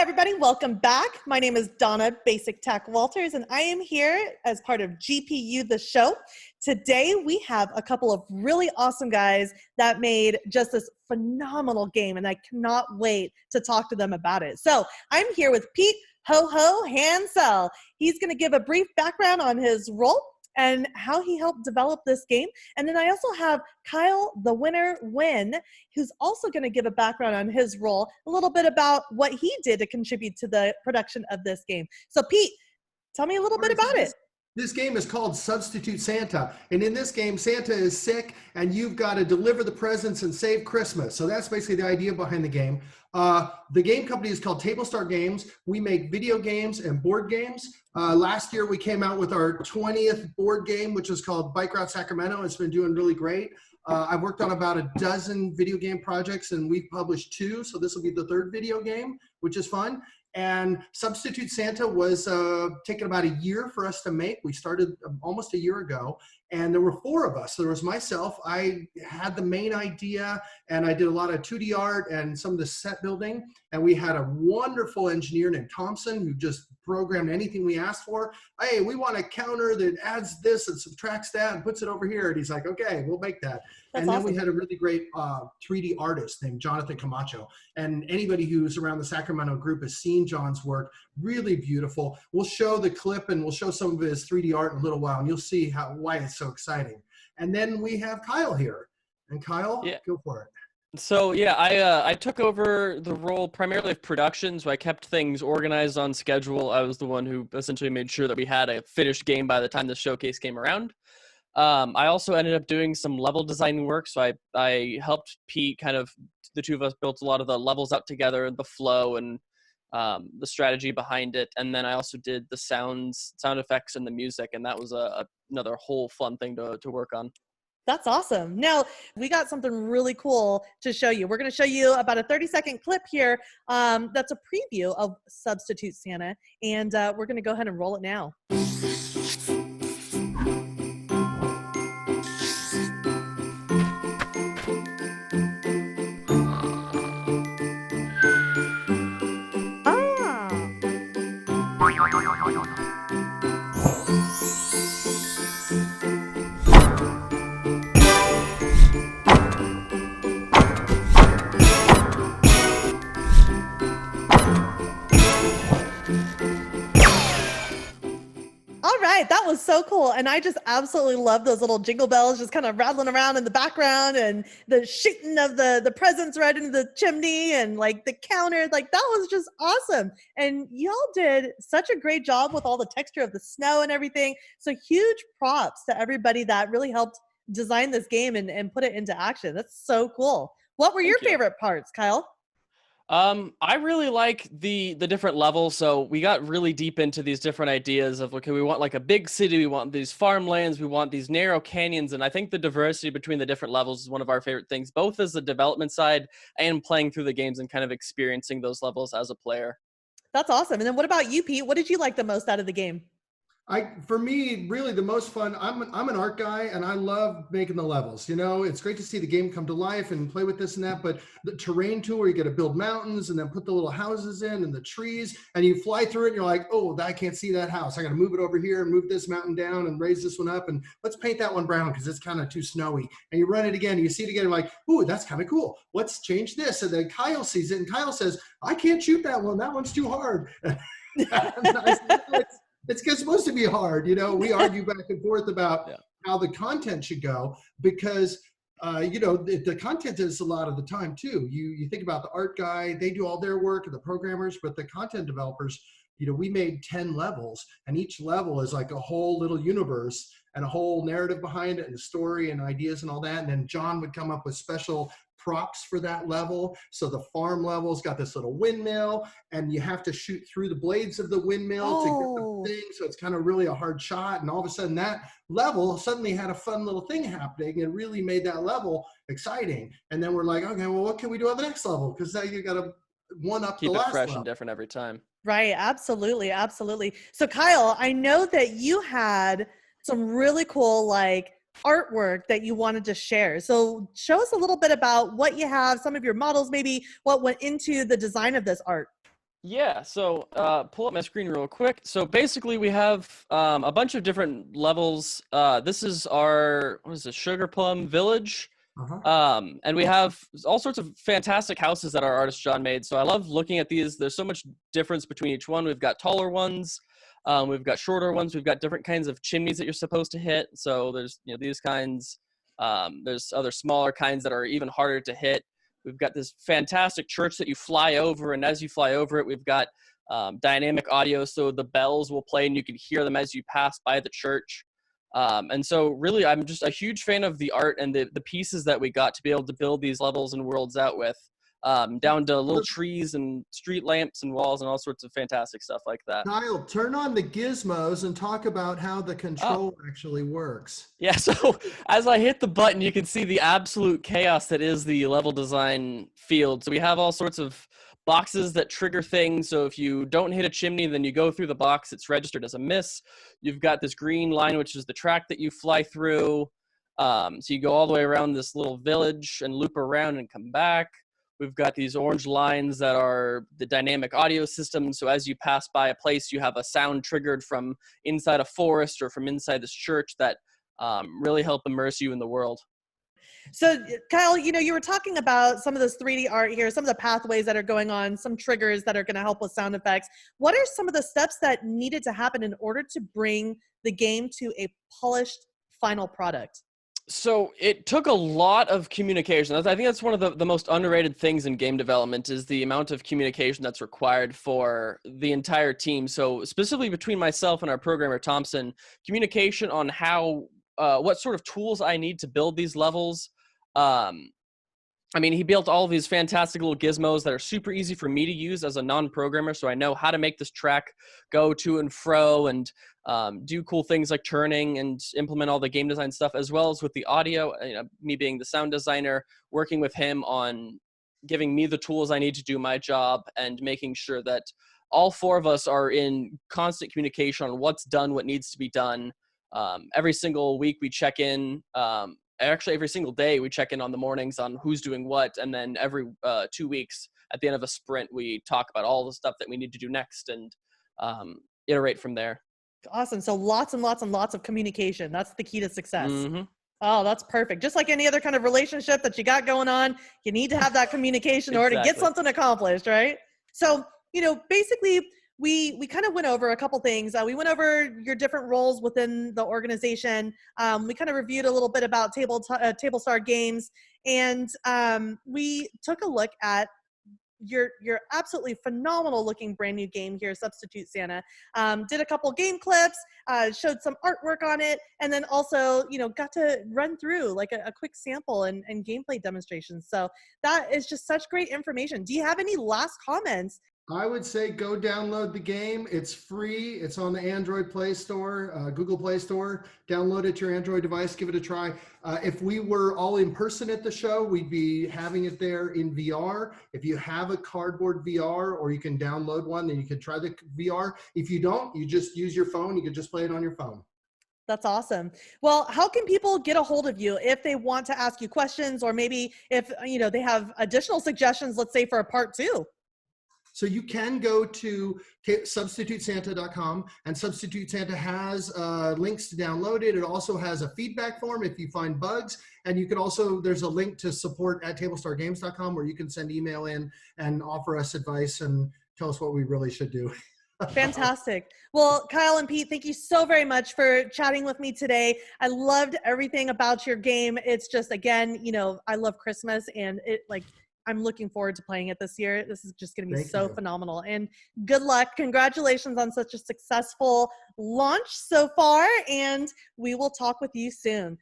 everybody. Welcome back. My name is Donna Basic Tech Walters, and I am here as part of GPU the show. Today, we have a couple of really awesome guys that made just this phenomenal game, and I cannot wait to talk to them about it. So I'm here with Pete Ho-Ho Hansel. He's going to give a brief background on his role and how he helped develop this game. And then I also have Kyle, the winner, Win, who's also gonna give a background on his role, a little bit about what he did to contribute to the production of this game. So Pete, tell me a little bit about it. This game is called Substitute Santa. And in this game, Santa is sick and you've got to deliver the presents and save Christmas. So that's basically the idea behind the game. The game company is called Tablestar Games. We make video games and board games. Last year, we came out with our 20th board game, which is called Bike Route Sacramento. It's been doing really great. I've worked on about a dozen video game projects and we've published 2. So this will be the 3rd video game, which is fun. And Substitute Santa was taken about a year for us to make. We started almost a year ago, and there were 4 of us. There was myself. I had the main idea, and I did a lot of 2D art and some of the set building. And we had a wonderful engineer named Thompson who just programmed anything we asked for. Hey, we want a counter that adds this and subtracts that and puts it over here. And he's like, okay, we'll make that. And then we had a really great 3D artist named Jonathan Camacho. And anybody who's around the Sacramento group has seen John's work. Really beautiful. We'll show the clip and we'll show some of his 3D art in a little while, and you'll see why it's so exciting. And then we have Kyle here. And Kyle, go for it. So yeah, I took over the role primarily of production, so I kept things organized on schedule. I was the one who essentially made sure that we had a finished game by the time the showcase came around. I also ended up doing some level design work, so I helped Pete. The 2 of us built a lot of the levels out together, the flow and the strategy behind it, and then I also did the sound effects and the music, and that was another whole fun thing to work on. That's awesome. Now, we got something really cool to show you. We're going to show you about a 30-second clip here that's a preview of Substitute Santa, and we're going to go ahead and roll it now. That was so cool. And I just absolutely love those little jingle bells just kind of rattling around in the background, and the shooting of the presents right into the chimney, and like the counter. Like, that was just awesome. And y'all did such a great job with all the texture of the snow and everything. So huge props to everybody that really helped design this game and put it into action. That's so cool. What were your favorite parts, Kyle? I really like the different levels. So we got really deep into these different ideas of, okay, we want like a big city, we want these farmlands, we want these narrow canyons. And I think the diversity between the different levels is one of our favorite things, both as the development side and playing through the games and kind of experiencing those levels as a player. That's awesome. And then what about you, Pete? What did you like the most out of the game? For me, really the most fun, I'm an art guy and I love making the levels. You know, it's great to see the game come to life and play with this and that, but the terrain tour, you got to build mountains and then put the little houses in and the trees, and you fly through it and you're like, oh, I can't see that house. I got to move it over here and move this mountain down and raise this one up, and let's paint that one brown because it's kind of too snowy. And you run it again, and you see it again, and you're like, ooh, that's kind of cool. Let's change this. And then Kyle sees it and Kyle says, I can't shoot that one. That one's too hard. It's supposed to be hard, you know. We argue back and forth about how the content should go because, you know, the content is a lot of the time too. You think about the art guy, they do all their work, and the programmers, but the content developers, you know, we made 10 levels, and each level is like a whole little universe and a whole narrative behind it and a story and ideas and all that. And then John would come up with special props for that level. So the farm level's got this little windmill, and you have to shoot through the blades of the windmill to get the thing. So it's kind of really a hard shot. And all of a sudden that level suddenly had a fun little thing happening and really made that level exciting. And then we're like, okay, well, what can we do on the next level? Because now you got to one up the last level. Keep it fresh and different every time. Right. Absolutely. Absolutely. So Kyle, I know that you had some really cool, like, artwork that you wanted to share. So show us a little bit about what you have, some of your models, maybe what went into the design of this art. Yeah, so pull up my screen real quick. So basically we have a bunch of different levels. This is our, what is this, Sugar Plum Village. Uh-huh. And we have all sorts of fantastic houses that our artist John made. So I love looking at these. There's so much difference between each one. We've got taller ones, we've got shorter ones, we've got different kinds of chimneys that you're supposed to hit. So there's, these kinds. There's other smaller kinds that are even harder to hit. We've got this fantastic church that you fly over, and as you fly over it, we've got dynamic audio, so the bells will play and you can hear them as you pass by the church. And so really, I'm just a huge fan of the art and the pieces that we got to be able to build these levels and worlds out with, down to little trees and street lamps and walls and all sorts of fantastic stuff like that. Kyle, turn on the gizmos and talk about how the control actually works. Yeah, so as I hit the button, you can see the absolute chaos that is the level design field. So we have all sorts of boxes that trigger things. So if you don't hit a chimney, then you go through the box, it's registered as a miss. You've got this green line, which is the track that you fly through. So you go all the way around this little village and loop around and come back. We've got these orange lines that are the dynamic audio system. So as you pass by a place, you have a sound triggered from inside a forest or from inside this church that really help immerse you in the world. So Kyle, you were talking about some of this 3D art here, some of the pathways that are going on, some triggers that are going to help with sound effects. What are some of the steps that needed to happen in order to bring the game to a polished final product? So it took a lot of communication. I think that's one of the most underrated things in game development is the amount of communication that's required for the entire team. So specifically between myself and our programmer, Thompson, communication on how, what sort of tools I need to build these levels. He built all of these fantastic little gizmos that are super easy for me to use as a non-programmer, so I know how to make this track go to and fro and do cool things like turning and implement all the game design stuff, as well as with the audio. Me being the sound designer, working with him on giving me the tools I need to do my job and making sure that all four of us are in constant communication on what's done, what needs to be done. Every single week we check in. Actually, every single day we check in on the mornings on who's doing what, and then every 2 weeks at the end of a sprint we talk about all the stuff that we need to do next and iterate from there. Awesome. So lots and lots and lots of communication. That's the key to success. Mm-hmm. Oh, that's perfect. Just like any other kind of relationship that you got going on, you need to have that communication in order to get something accomplished, right? So, basically we kind of went over a couple things. We went over your different roles within the organization. We kind of reviewed a little bit about Tablestar Games, and we took a look at your absolutely phenomenal looking brand new game here, Substitute Santa. Did a couple game clips, showed some artwork on it, and then also got to run through like a quick sample and gameplay demonstrations. So that is just such great information. Do you have any last comments? I would say go download the game. It's free. It's on the Android Play Store, Google Play Store. Download it to your Android device. Give it a try. If we were all in person at the show, we'd be having it there in VR. If you have a cardboard VR or you can download one, then you can try the VR. If you don't, you just use your phone. You can just play it on your phone. That's awesome. Well, how can people get a hold of you if they want to ask you questions, or maybe if they have additional suggestions, let's say for a part 2? So you can go to substitutesanta.com, and Substitute Santa has links to download it. It also has a feedback form if you find bugs. And you can also, there's a link to support at tablestargames.com where you can send email in and offer us advice and tell us what we really should do. Fantastic. Well, Kyle and Pete, thank you so very much for chatting with me today. I loved everything about your game. It's just, again, I love Christmas, and I'm looking forward to playing it this year. This is just going to be so phenomenal. And good luck. Congratulations on such a successful launch so far. And we will talk with you soon.